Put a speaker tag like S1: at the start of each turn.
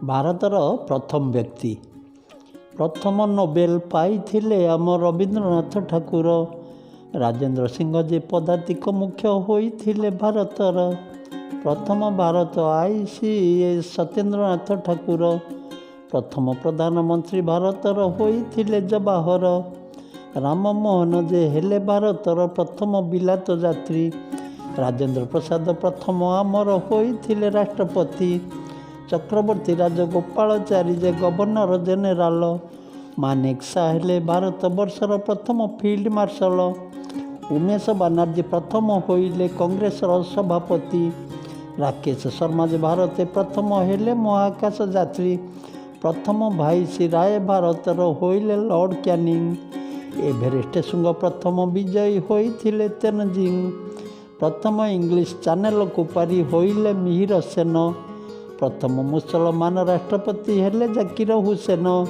S1: ଭାରତର ପ୍ରଥମ ବ୍ୟକ୍ତି ପ୍ରଥମ ନୋବେଲ ପାଇଥିଲେ ଆମ ରବୀନ୍ଦ୍ରନାଥ ଠାକୁର। ରାଜେନ୍ଦ୍ର ସିଂହ ଯେ ପଦାତିକ ମୁଖ୍ୟ ହୋଇଥିଲେ ଭାରତର। ପ୍ରଥମ ଭାରତ ICS ସତ୍ୟେନ୍ଦ୍ରନାଥ ଠାକୁର। ପ୍ରଥମ ପ୍ରଧାନମନ୍ତ୍ରୀ ଭାରତର ହୋଇଥିଲେ ଜବାହର। ରାମମୋହନ ଯେ ହେଲେ ଭାରତର ପ୍ରଥମ ବିଲାତ ଯାତ୍ରୀ। ରାଜେନ୍ଦ୍ର ପ୍ରସାଦ ପ୍ରଥମ ଆମର ହୋଇଥିଲେ ରାଷ୍ଟ୍ରପତି। ଚକ୍ରବର୍ତ୍ତୀ ରାଜଗୋପାଳଚାରୀ ଯେ ଗଭର୍ଣ୍ଣର ଜେନେରାଲ। ମାନେକ୍‌ଶା ହେଲେ ଭାରତ ବର୍ଷର ପ୍ରଥମ ଫିଲ୍ଡ ମାର୍ଶାଲ। ଉମେଶ ବାନାର୍ଜୀ ପ୍ରଥମ ହୋଇଲେ କଂଗ୍ରେସର ସଭାପତି। ରାକେଶ ଶର୍ମା ଯେ ଭାରତରେ ପ୍ରଥମ ହେଲେ ମହାକାଶ ଯାତ୍ରୀ। ପ୍ରଥମ ଭାଇସରାୟ ଭାରତର ହୋଇଲେ ଲର୍ଡ଼ କ୍ୟାନିଂ। ଏଭେରେଷ୍ଟ ଶୃଙ୍ଗ ପ୍ରଥମ ବିଜୟୀ ହୋଇଥିଲେ ତେନଜିଂ। ପ୍ରଥମ ଇଂଲିଶ ଚ୍ୟାନେଲକୁ ପାରି ହୋଇଲେ ମିହିର ସେନ। ପ୍ରଥମ ମୁସଲମାନ ରାଷ୍ଟ୍ରପତି ହେଲେ ଜାକିର ହୁସେନ।